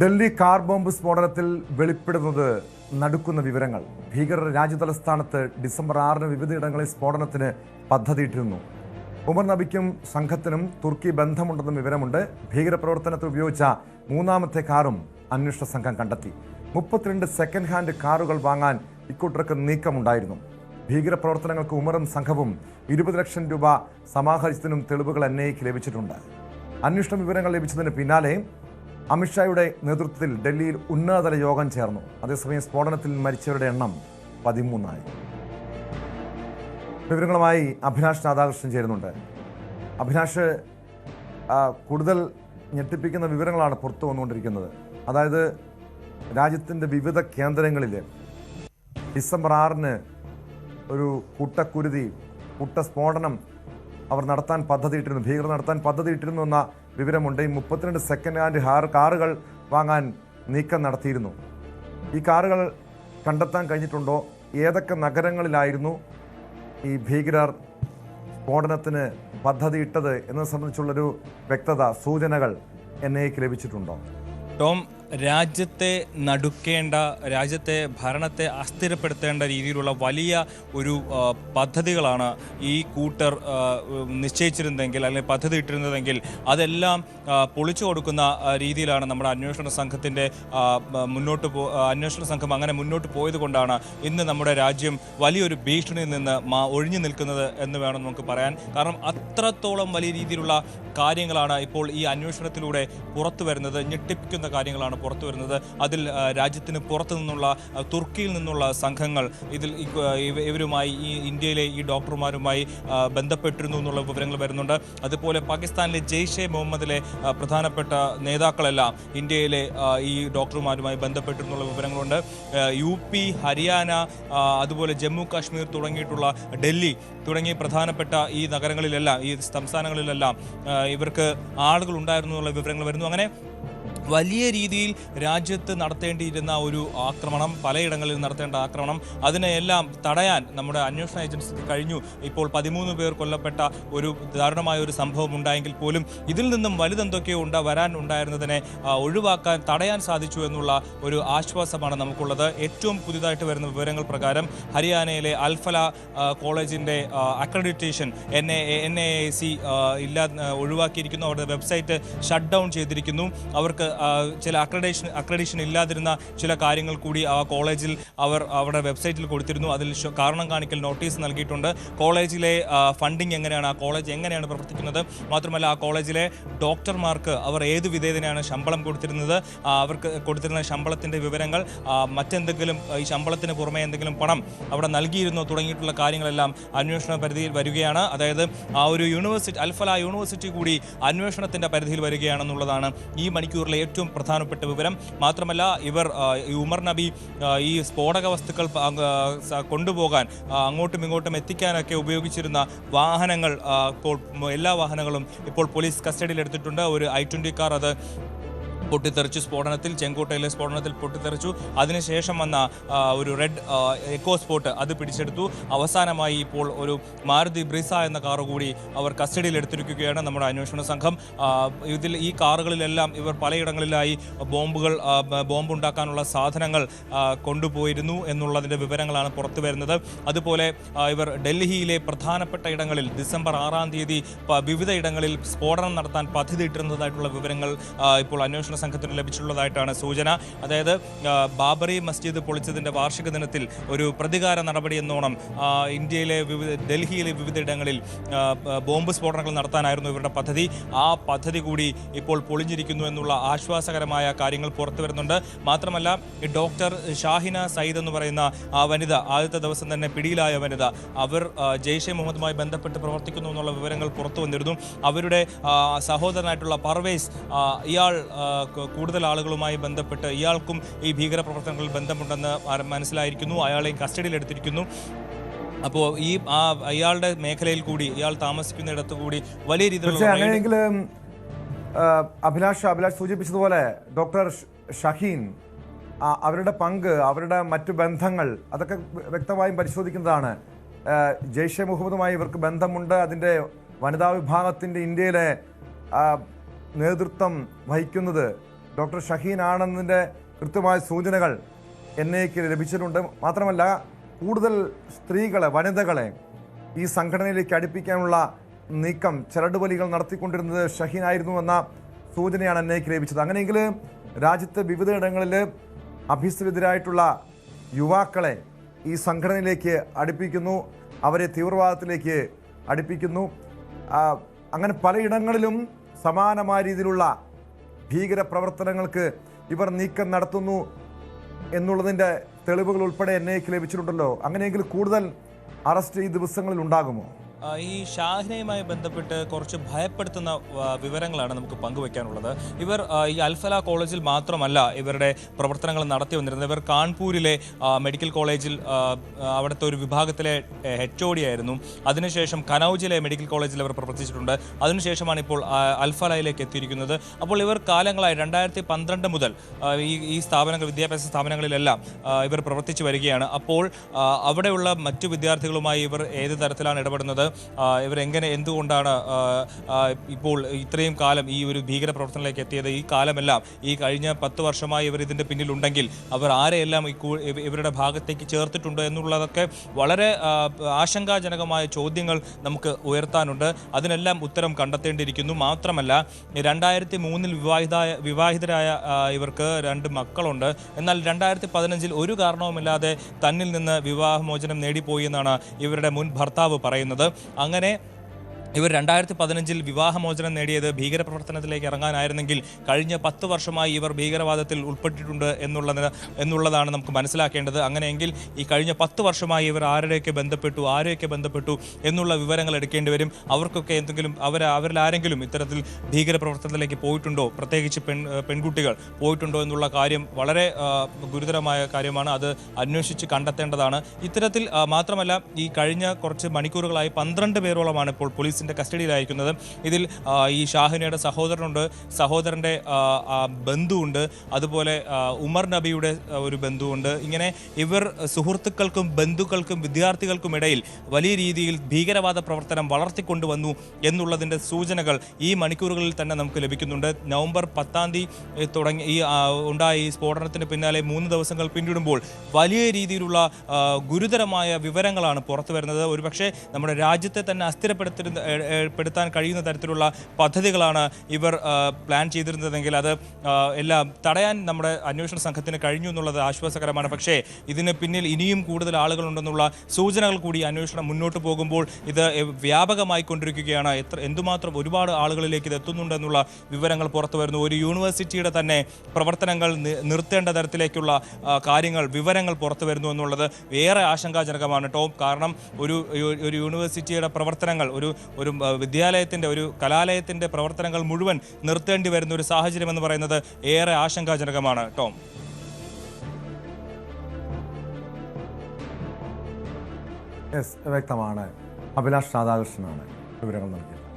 Delhi car bomb സ്ഫോടനത്തിൽ വെളിപ്പെടുന്നത് നടുക്കുന്ന വിവരങ്ങൾ. ഭീകരർ രാജ്യതലസ്ഥാനത്ത് ഡിസംബർ 6-ന് വിവിധയിടങ്ങളിൽ സ്ഫോടനത്തിന് പദ്ധതിയിട്ടിരുന്നു. ഉമർ നബിക്കും സംഘത്തിനും തുർക്കി ബന്ധമുണ്ടെന്നും വിവരമുണ്ട്. ഭീകരപ്രവർത്തനത്തിൽ ഉപയോഗിച്ച മൂന്നാമത്തെ കാറും അന്വേഷണ സംഘം കണ്ടെത്തി. 32 സെക്കൻഡ് ഹാൻഡ് കാറുകൾ വാങ്ങാൻ ഇക്കൂട്ടർക്ക് നീക്കമുണ്ടായിരുന്നു. ഭീകരപ്രവർത്തനങ്ങൾക്ക് ഉമറും സംഘവും 20 ലക്ഷം രൂപ സമാഹരിച്ചതിനും തെളിവുകൾ എൻഐഎക്ക് ലഭിച്ചിട്ടുണ്ട്. അന്വേഷണ വിവരങ്ങൾ ലഭിച്ചതിന് പിന്നാലെ അമിത്ഷായുടെ നേതൃത്വത്തിൽ ഡൽഹിയിൽ ഉന്നതതല യോഗം ചേർന്നു. അതേസമയം സ്ഫോടനത്തിൽ മരിച്ചവരുടെ എണ്ണം 13ആയി. വിവരങ്ങളുമായി അഭിലാഷ് രാധാകൃഷ്ണൻ ചേരുന്നുണ്ട്. അഭിലാഷ്, കൂടുതൽ ഞെട്ടിപ്പിക്കുന്ന വിവരങ്ങളാണ് പുറത്തു വന്നുകൊണ്ടിരിക്കുന്നത്. അതായത് രാജ്യത്തിൻ്റെ വിവിധ കേന്ദ്രങ്ങളിൽ ഡിസംബർ 6-ന് ഒരു കൂട്ടക്കുരുതി, കൂട്ടസ്ഫോടനം അവർ നടത്താൻ പദ്ധതിയിട്ടിരുന്നു, ഭീകരർ നടത്താൻ പദ്ധതിയിട്ടിരുന്നു എന്ന വിവരമുണ്ട്. 32 സെക്കൻഡ് ഹാൻഡ് കാറുകൾ വാങ്ങാൻ നീക്കം നടത്തിയിരുന്നു. ഈ കാറുകൾ കണ്ടെത്താൻ കഴിഞ്ഞിട്ടുണ്ടോ? ഏതൊക്കെ നഗരങ്ങളിലായിരുന്നു ഈ ഭീകരർ സ്ഫോടനത്തിന് പദ്ധതിയിട്ടത് എന്നത് സംബന്ധിച്ചുള്ളൊരു വ്യക്തത, സൂചനകൾ എൻഐഎക്ക് ലഭിച്ചിട്ടുണ്ടോ? ടോം, രാജ്യത്തെ നടുക്കേണ്ട, രാജ്യത്തെ ഭരണത്തെ അസ്ഥിരപ്പെടുത്തേണ്ട രീതിയിലുള്ള വലിയ ഒരു പദ്ധതികളാണ് ഈ കൂട്ടർ നിശ്ചയിച്ചിരുന്നതെങ്കിൽ, അല്ലെങ്കിൽ പദ്ധതി ഇട്ടിരുന്നതെങ്കിൽ അതെല്ലാം പൊളിച്ചു കൊടുക്കുന്ന രീതിയിലാണ് നമ്മുടെ അന്വേഷണ സംഘത്തിൻ്റെ അന്വേഷണ സംഘം അങ്ങനെ മുന്നോട്ട് പോയത് കൊണ്ടാണ് ഇന്ന് നമ്മുടെ രാജ്യം വലിയൊരു ഭീഷണിയിൽ നിന്ന് ഒഴിഞ്ഞു നിൽക്കുന്നത് എന്ന് വേണം നമുക്ക് പറയാൻ. കാരണം അത്രത്തോളം വലിയ രീതിയിലുള്ള കാര്യങ്ങളാണ് ഇപ്പോൾ ഈ അന്വേഷണത്തിലൂടെ പുറത്തു വരുന്നത്. ഞെട്ടിപ്പിക്കുന്ന കാര്യങ്ങളാണ് പുറത്തു വരുന്നത്. അതിൽ രാജ്യത്തിന് പുറത്തു നിന്നുള്ള, തുർക്കിയിൽ നിന്നുള്ള സംഘങ്ങൾ ഇതിൽ ഇവരുമായി, ഈ ഇന്ത്യയിലെ ഈ ഡോക്ടർമാരുമായി ബന്ധപ്പെട്ടിരുന്നു എന്നുള്ള വിവരങ്ങൾ വരുന്നുണ്ട്. അതുപോലെ പാകിസ്ഥാനിലെ ജെയ്ഷെ മുഹമ്മദിലെ പ്രധാനപ്പെട്ട നേതാക്കളെല്ലാം ഇന്ത്യയിലെ ഈ ഡോക്ടർമാരുമായി ബന്ധപ്പെട്ടിരുന്നുള്ള വിവരങ്ങളുണ്ട്. UP, ഹരിയാന, അതുപോലെ ജമ്മു കാശ്മീർ തുടങ്ങിയിട്ടുള്ള ഡൽഹി തുടങ്ങിയ പ്രധാനപ്പെട്ട ഈ നഗരങ്ങളിലെല്ലാം, ഈ സംസ്ഥാനങ്ങളിലെല്ലാം ഇവർക്ക് ആളുകൾ ഉണ്ടായിരുന്നു എന്നുള്ള വിവരങ്ങൾ വരുന്നു. അങ്ങനെ വലിയ രീതിയിൽ രാജ്യത്ത് നടത്തേണ്ടിയിരുന്ന ഒരു ആക്രമണം, പലയിടങ്ങളിൽ നടത്തേണ്ട ആക്രമണം, അതിനെയെല്ലാം തടയാൻ നമ്മുടെ അന്വേഷണ ഏജൻസിക്ക് കഴിഞ്ഞു. ഇപ്പോൾ 13 പേർ കൊല്ലപ്പെട്ട ഒരു ദാരുണമായ ഒരു സംഭവം ഉണ്ടായെങ്കിൽ പോലും ഇതിൽ നിന്നും വലുതെന്തൊക്കെയോ വരാൻ ഉണ്ടായിരുന്നതിനെ ഒഴിവാക്കാൻ, തടയാൻ സാധിച്ചു എന്നുള്ള ഒരു ആശ്വാസമാണ് നമുക്കുള്ളത്. ഏറ്റവും പുതിയതായിട്ട് വരുന്ന വിവരങ്ങൾ പ്രകാരം ഹരിയാനയിലെ അൽഫല കോളേജിൻ്റെ അക്രഡിറ്റേഷൻ NAAC ഒഴിവാക്കിയിരിക്കുന്നു. അവരുടെ വെബ്സൈറ്റ് ഷട്ട് ഡൗൺ ചെയ്തിരിക്കുന്നു. അവർക്ക് ചില അക്രഡിറ്റേഷൻ ഇല്ലാതിരുന്ന ചില കാര്യങ്ങൾ കൂടി ആ കോളേജിൽ അവരുടെ വെബ്സൈറ്റിൽ കൊടുത്തിരുന്നു. അതിൽ കാരണം കാണിക്കൽ നോട്ടീസ് നൽകിയിട്ടുണ്ട്. കോളേജിലെ ഫണ്ടിങ് എങ്ങനെയാണ്, ആ കോളേജ് എങ്ങനെയാണ് പ്രവർത്തിക്കുന്നത്, മാത്രമല്ല ആ കോളേജിലെ ഡോക്ടർമാർക്ക് അവർ ഏത് വിധേയനാണ് ശമ്പളം കൊടുത്തിരുന്നത്, അവർക്ക് കൊടുത്തിരുന്ന ശമ്പളത്തിൻ്റെ വിവരങ്ങൾ, മറ്റെന്തെങ്കിലും ഈ ശമ്പളത്തിന് പുറമെ എന്തെങ്കിലും പണം അവിടെ നൽകിയിരുന്നോ തുടങ്ങിയിട്ടുള്ള കാര്യങ്ങളെല്ലാം അന്വേഷണ പരിധിയിൽ വരികയാണ്. അതായത് ആ ഒരു യൂണിവേഴ്സിറ്റി, അൽഫല യൂണിവേഴ്സിറ്റി കൂടി അന്വേഷണത്തിൻ്റെ പരിധിയിൽ വരികയാണെന്നുള്ളതാണ് ഈ മണിക്കൂറിലെ ഏറ്റവും പ്രധാനപ്പെട്ട വിവരം. മാത്രമല്ല ഉമർ നബി ഈ സ്ഫോടക വസ്തുക്കൾ കൊണ്ടുപോകാൻ, അങ്ങോട്ടും ഇങ്ങോട്ടും എത്തിക്കാനൊക്കെ ഉപയോഗിച്ചിരുന്ന വാഹനങ്ങൾ, ഇപ്പോൾ എല്ലാ വാഹനങ്ങളും ഇപ്പോൾ പോലീസ് കസ്റ്റഡിയിൽ എടുത്തിട്ടുണ്ട്. ഒരു I-20 കാർ അത് പൊട്ടിത്തെറിച്ചു, സ്ഫോടനത്തിൽ, ചെങ്കോട്ടയിലെ സ്ഫോടനത്തിൽ പൊട്ടിത്തെറിച്ചു. അതിനുശേഷം വന്ന ഒരു റെഡ് എക്കോ സ്പോട്ട് അത് പിടിച്ചെടുത്തു. അവസാനമായി ഇപ്പോൾ ഒരു മാരുതി ബ്രിസ എന്ന കാർ കൂടി അവർ കസ്റ്റഡിയിൽ എടുത്തിരിക്കുകയാണ് നമ്മുടെ അന്വേഷണ സംഘം. ഈ കാറുകളിലെല്ലാം ഇവർ പലയിടങ്ങളിലായി ബോംബുണ്ടാക്കാനുള്ള സാധനങ്ങൾ കൊണ്ടുപോയിരുന്നു എന്നുള്ളതിൻ്റെ വിവരങ്ങളാണ് പുറത്തു വരുന്നത്. അതുപോലെ ഇവർ ഡൽഹിയിലെ പ്രധാനപ്പെട്ട ഇടങ്ങളിൽ ഡിസംബർ 6-ാം തീയതി വിവിധ ഇടങ്ങളിൽ സ്ഫോടനം നടത്താൻ പദ്ധതിയിട്ടിരുന്നതായിട്ടുള്ള വിവരങ്ങൾ ഇപ്പോൾ അന്വേഷണ സംഘത്തിന് ലഭിച്ചിട്ടുള്ളതായിട്ടാണ് സൂചന. അതായത് ബാബറി മസ്ജിദ് പൊളിച്ചതിൻ്റെ വാർഷിക ദിനത്തിൽ ഒരു പ്രതികാര നടപടി എന്നോണം ഡൽഹിയിലെ വിവിധയിടങ്ങളിൽ ബോംബ് സ്ഫോടനങ്ങൾ നടത്താനായിരുന്നു ഇവരുടെ പദ്ധതി. ആ പദ്ധതി കൂടി ഇപ്പോൾ പൊളിഞ്ഞിരിക്കുന്നു എന്നുള്ള ആശ്വാസകരമായ കാര്യങ്ങൾ പുറത്തു വരുന്നുണ്ട്. മാത്രമല്ല ഈ ഡോക്ടർ ഷാഹിന സയ്യിദ് എന്ന് പറയുന്ന ആ വനിത, ആദ്യത്തെ ദിവസം തന്നെ പിടിയിലായ വനിത, അവർ ജെയ്ഷെ മുഹമ്മദുമായി ബന്ധപ്പെട്ട് പ്രവർത്തിക്കുന്നു എന്നുള്ള വിവരങ്ങൾ പുറത്തു വന്നിരുന്നു. അവരുടെ സഹോദരനായിട്ടുള്ള പർവേസ്, ഇയാൾ കൂടുതൽ ആളുകളുമായി ബന്ധപ്പെട്ട്, ഇയാൾക്കും ഈ ഭീകരപ്രവർത്തനങ്ങളിൽ ബന്ധമുണ്ടെന്ന് മനസ്സിലായിരിക്കുന്നു. അയാളെ കസ്റ്റഡിയിലെടുത്തിരിക്കുന്നു. അപ്പോൾ ഇയാളുടെ മേഖലയിൽ കൂടി, ഇയാൾ താമസിക്കുന്നിടത്ത് കൂടി വലിയ രീതിയിലുള്ള അഭിലാഷ് സൂചിപ്പിച്ചതുപോലെ ഡോക്ടർ ഷഹീൻ, അവരുടെ പങ്ക്, അവരുടെ മറ്റു ബന്ധങ്ങൾ, അതൊക്കെ വ്യക്തമായും പരിശോധിക്കുന്നതാണ്. ജെയ്ഷെ മുഹമ്മദുമായി ഇവർക്ക് ബന്ധമുണ്ട്. അതിൻ്റെ വനിതാ വിഭാഗത്തിൻ്റെ ഇന്ത്യയിലെ നേതൃത്വം വഹിക്കുന്നത് ഡോക്ടർ ഷഹീൻ ആണെന്നതിൻ്റെ കൃത്യമായ സൂചനകൾ NIAക്ക് ലഭിച്ചിട്ടുണ്ട്. മാത്രമല്ല കൂടുതൽ സ്ത്രീകളെ, വനിതകളെ ഈ സംഘടനയിലേക്ക് അടുപ്പിക്കാനുള്ള നീക്കം, ചരടുവലികൾ നടത്തിക്കൊണ്ടിരുന്നത് ഷഹീൻ ആയിരുന്നു എന്ന സൂചനയാണ് NIAക്ക് ലഭിച്ചത്. അങ്ങനെയെങ്കിൽ രാജ്യത്ത് വിവിധയിടങ്ങളിൽ അഭ്യസ്തവിദ്യരായിട്ടുള്ള യുവാക്കളെ ഈ സംഘടനയിലേക്ക് അടുപ്പിക്കുന്നു, അവരെ തീവ്രവാദത്തിലേക്ക് അടുപ്പിക്കുന്നു. അങ്ങനെ പലയിടങ്ങളിലും സമാനമായ രീതിയിലുള്ള ഭീകര പ്രവർത്തനങ്ങൾക്ക് ഇവർ നീക്കം നടത്തുന്നു എന്നുള്ളതിൻ്റെ തെളിവുകൾ ഉൾപ്പെടെ NIAക്ക് ലഭിച്ചിട്ടുണ്ടല്ലോ. അങ്ങനെയെങ്കിൽ കൂടുതൽ അറസ്റ്റ് ഈ ദിവസങ്ങളിൽ ഉണ്ടാകുമോ? ഈ ഷാഹിനയുമായി ബന്ധപ്പെട്ട് കുറച്ച് ഭയപ്പെടുത്തുന്ന വിവരങ്ങളാണ് നമുക്ക് പങ്കുവയ്ക്കാനുള്ളത്. ഇവർ ഈ അൽഫല കോളേജിൽ മാത്രമല്ല ഇവരുടെ പ്രവർത്തനങ്ങൾ നടത്തി വന്നിരുന്നത്. ഇവർ കാൺപൂരിലെ മെഡിക്കൽ കോളേജിൽ അവിടുത്തെ ഒരു വിഭാഗത്തിലെ HOD ആയിരുന്നു. അതിനുശേഷം കനൌജിലെ മെഡിക്കൽ കോളേജിൽ അവർ പ്രവർത്തിച്ചിട്ടുണ്ട്. അതിനുശേഷമാണ് ഇപ്പോൾ അൽഫലയിലേക്ക് എത്തിയിരിക്കുന്നത്. അപ്പോൾ ഇവർ കാലങ്ങളായി 2012 മുതൽ ഈ സ്ഥാപനങ്ങൾ, വിദ്യാഭ്യാസ സ്ഥാപനങ്ങളിലെല്ലാം ഇവർ പ്രവർത്തിച്ചു വരികയാണ്. അപ്പോൾ അവിടെയുള്ള മറ്റു വിദ്യാർത്ഥികളുമായി ഇവർ ഏത് തരത്തിലാണ് ഇടപെടുന്നത്, ഇവരെങ്ങനെ, എന്തുകൊണ്ടാണ് ഇപ്പോൾ ഇത്രയും കാലം ഈ ഒരു ഭീകര പ്രവർത്തനത്തിലേക്ക് എത്തിയത്, ഈ കാലമെല്ലാം ഈ കഴിഞ്ഞ 10 വർഷമായി ഇവർ ഇതിൻ്റെ പിന്നിലുണ്ടെങ്കിൽ അവർ ആരെയെല്ലാം ഇവരുടെ ഭാഗത്തേക്ക് ചേർത്തിട്ടുണ്ട് എന്നുള്ളതൊക്കെ വളരെ ആശങ്കാജനകമായ ചോദ്യങ്ങൾ നമുക്ക് ഉയർത്താനുണ്ട്. അതിനെല്ലാം ഉത്തരം കണ്ടെത്തേണ്ടിയിരിക്കുന്നു. മാത്രമല്ല 2003 വിവാഹിതരായ ഇവർക്ക് 2 മക്കളുണ്ട്. എന്നാൽ 2015 ഒരു കാരണവുമില്ലാതെ തന്നിൽ നിന്ന് വിവാഹമോചനം നേടിപ്പോയി എന്നാണ് ഇവരുടെ മുൻ ഭർത്താവ് പറയുന്നത്. അങ്ങനെ ഇവർ 2015 വിവാഹമോചനം നേടിയത് ഭീകരപ്രവർത്തനത്തിലേക്ക് ഇറങ്ങാനായിരുന്നെങ്കിൽ കഴിഞ്ഞ 10 വർഷമായി ഇവർ ഭീകരവാദത്തിൽ ഉൾപ്പെട്ടിട്ടുണ്ട് എന്നുള്ളതാണ് നമുക്ക് മനസ്സിലാക്കേണ്ടത്. അങ്ങനെയെങ്കിൽ ഈ കഴിഞ്ഞ 10 വർഷമായി ഇവർ ആരെയൊക്കെ ബന്ധപ്പെട്ടു എന്നുള്ള വിവരങ്ങൾ എടുക്കേണ്ടി വരും. അവർക്കൊക്കെ എന്തെങ്കിലും അവരിൽ ആരെങ്കിലും ഇത്തരത്തിൽ ഭീകരപ്രവർത്തനത്തിലേക്ക് പോയിട്ടുണ്ടോ, പ്രത്യേകിച്ച് പെൺകുട്ടികൾ പോയിട്ടുണ്ടോ എന്നുള്ള കാര്യം വളരെ ഗുരുതരമായ കാര്യമാണ്. അത് അന്വേഷിച്ച് കണ്ടെത്തേണ്ടതാണ്. ഇത്തരത്തിൽ മാത്രമല്ല ഈ കഴിഞ്ഞ കുറച്ച് മണിക്കൂറുകളായി 12 പേരോളമാണ് ഇപ്പോൾ പോലീസ് കസ്റ്റഡിയിലായിരിക്കുന്നത്. ഇതിൽ ഈ ഷാഹിനയുടെ സഹോദരനുണ്ട്, സഹോദരൻ്റെ ബന്ധുവുണ്ട്, അതുപോലെ ഉമർ നബിയുടെ ഒരു ബന്ധുവുണ്ട്. ഇങ്ങനെ ഇവർ സുഹൃത്തുക്കൾക്കും ബന്ധുക്കൾക്കും വിദ്യാർത്ഥികൾക്കും ഇടയിൽ വലിയ രീതിയിൽ ഭീകരവാദ പ്രവർത്തനം വളർത്തിക്കൊണ്ടുവന്നു എന്നുള്ളതിൻ്റെ സൂചനകൾ ഈ മണിക്കൂറുകളിൽ തന്നെ നമുക്ക് ലഭിക്കുന്നുണ്ട്. നവംബർ 10 തുടങ്ങി ഉണ്ടായ ഈ സ്ഫോടനത്തിന് പിന്നാലെ 3 ദിവസങ്ങൾ പിന്നിടുമ്പോൾ വലിയ രീതിയിലുള്ള ഗുരുതരമായ വിവരങ്ങളാണ് പുറത്തു വരുന്നത്. ഒരുപക്ഷെ നമ്മുടെ രാജ്യത്തെ തന്നെ അസ്ഥിരപ്പെടുത്താൻ കഴിയുന്ന തരത്തിലുള്ള പദ്ധതികളാണ് ഇവർ പ്ലാൻ ചെയ്തിരുന്നതെങ്കിൽ അത് എല്ലാം തടയാൻ നമ്മുടെ അന്വേഷണ സംഘത്തിന് കഴിഞ്ഞു എന്നുള്ളത് ആശ്വാസകരമാണ്. പക്ഷേ ഇതിന് പിന്നിൽ ഇനിയും കൂടുതൽ ആളുകളുണ്ടെന്നുള്ള സൂചനകൾ കൂടി അന്വേഷണം മുന്നോട്ട് പോകുമ്പോൾ ഇത് വ്യാപകമായി കൊണ്ടിരിക്കുകയാണ്. എന്തുമാത്രം ഒരുപാട് ആളുകളിലേക്ക് ഇത് എത്തുന്നുണ്ടെന്നുള്ള വിവരങ്ങൾ പുറത്തു വരുന്നു. ഒരു യൂണിവേഴ്സിറ്റിയുടെ തന്നെ പ്രവർത്തനങ്ങൾ നിർത്തേണ്ട തരത്തിലേക്കുള്ള വിവരങ്ങൾ പുറത്തു വരുന്നു എന്നുള്ളത് ഏറെ ആശങ്കാജനകമാണ് ടോം. കാരണം ഒരു യൂണിവേഴ്സിറ്റിയുടെ പ്രവർത്തനങ്ങൾ, ഒരു വിദ്യാലയത്തിൻ്റെ, ഒരു കലാലയത്തിൻ്റെ പ്രവർത്തനങ്ങൾ മുഴുവൻ നിർത്തേണ്ടി വരുന്ന ഒരു സാഹചര്യം എന്ന് പറയുന്നത് ഏറെ ആശങ്കാജനകമാണ് ടോം. വ്യക്തമാണ്. അഭിലാഷ് രാധാകൃഷ്ണനാണ് വിവരങ്ങൾ നൽകിയത്.